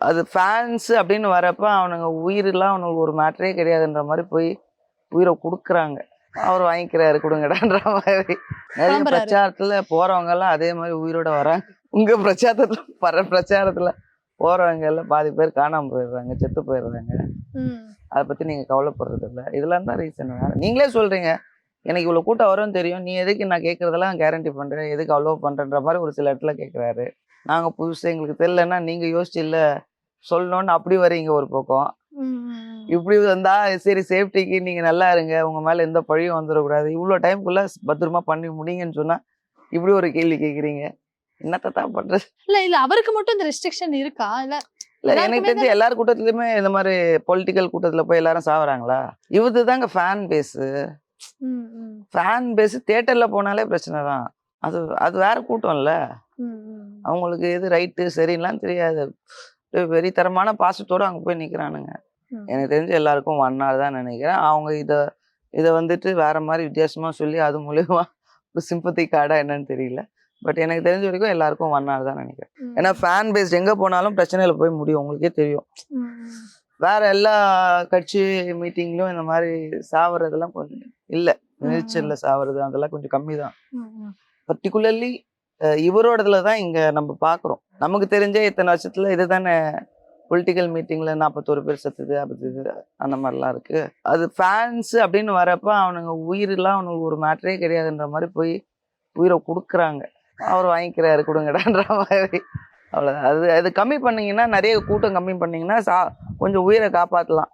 அது ஃபேன்ஸ் அப்படின்னு வரப்ப அவனுங்க உயிரெல்லாம் அவனுக்கு ஒரு மேட்டரே கிடையாதுன்ற மாதிரி போய் உயிரை கொடுக்குறாங்க. அவர் வாங்கிக்கிறாரு கொடுங்கடான்ற மாதிரி. நிறைய புலம்புறாரு. பிரச்சாரத்துல போறவங்க எல்லாம் அதே மாதிரி உயிரோட வராங்க. உங்க பிரச்சாரத்துல போறவங்க எல்லாம் பாதி பேர் காணாம போயிடுறாங்க, செத்து போயிடுறாங்க. ம். அதை பத்தி நீங்க கவலைப்படுறது இல்லை. இதெல்லாம் தான் ரீசன். நீங்களே சொல்றீங்க எனக்கு இவ்வளவு கூட்டம் வரும்னு தெரியும், நீ எதுக்கு நான் கேட்கறதெல்லாம் கேரண்டி பண்றேன், எதுக்கு அவ்வளோ பண்றன்ற மாதிரி ஒரு சில இடத்துல கேட்கிறாரு. நாங்க புதுசு எங்களுக்கு தெரியலன்னா நீங்க யோசிச்சு இல்ல சொல்லணும்னு அப்படி வரீங்க ஒரு பக்கம். ம், ம். இப்படி வந்தா சரி சேஃப்டிக்கு நீங்க நல்லா இருங்க, உங்க மேல எந்த பழியும் வந்துடக்கூடாது, இவ்வளோ டைம்குள்ள பத்திரமா பண்ணி முடிங்கன்னு சொன்னா இப்படி ஒரு கேள்வி கேட்குறீங்க. என்னத்தை தான் பண்றது? இல்ல அவருக்கு மட்டும் இந்த ரெஸ்ட்ரிக்ஷன் இருக்கா? இல்ல இல்ல எனக்கு எல்லாருக்குமே தெரிஞ்சு எல்லார் கூட்டத்துலயுமே இந்த மாதிரி பொலிட்டிக்கல் கூட்டத்துல போய் எல்லாரும் சாவறாங்களா? இவரு தாங்க ஃபேன் பேஸ். ம், ம். ஃபேன் பேஸ் தியேட்டர்ல போனாலே பிரச்சனை தான். அது அது வேற கூட்டம்ல. ம், ம். அவங்களுக்கு எது ரைட்டு சரின்னுலாம் தெரியாது. வெறித்தரமான பாசத்தோட அங்க போய் நிக்கிறானுங்க. ம். எனக்கு தெரிஞ்சு எல்லாருக்கும் ஒன்னார் தான் நினைக்கிறேன். அவங்க இதை வந்துட்டு வேற மாதிரி வித்தியாசமா சொல்லி அது மூலியமா ஒரு சிம்பத்தி கார்டா என்னன்னு தெரியல. பட் எனக்கு தெரிஞ்ச வரைக்கும் எல்லாருக்கும் ஒன்னார் தான் நினைக்கிறேன். ம். ஏன்னா ஃபேன் பேஸ் எங்க போனாலும் பிரச்சனையில போய் முடியும், உங்களுக்கே தெரியும். ம், ம். வேற எல்லா கட்சி மீட்டிங்லயும் இந்த மாதிரி சாவறதெல்லாம் கொஞ்சம் இல்ல. நெரிச்சல்ல சாவறது அதெல்லாம் கொஞ்சம் கம்மி தான். ம், ம். பர்டிகுலர்லி இவரோடதுல தான் இங்க நம்ம பாக்குறோம். நமக்கு தெரிஞ்ச இத்தனை வருஷத்துல இதுதானே பொலிட்டிக்கல் மீட்டிங்ல 41 பேர் செத்துது, அது அந்த மாதிரிலாம் இருக்கு. அது ஃபேன்ஸ் அப்படின்னு வரப்ப அவனுங்க உயிரெல்லாம் அவனுக்கு ஒரு மேட்டரே கிடையாதுன்ற மாதிரி போய் உயிரை கொடுக்குறாங்க. அவர் வாங்கிக்கிறாரு கொடுங்கடான்ற மாதிரி. அவ்வளோதான். அது கம்மி பண்ணீங்கன்னா, நிறைய கூட்டம் கம்மி பண்ணீங்கன்னா கொஞ்சம் உயிரை காப்பாற்றலாம்.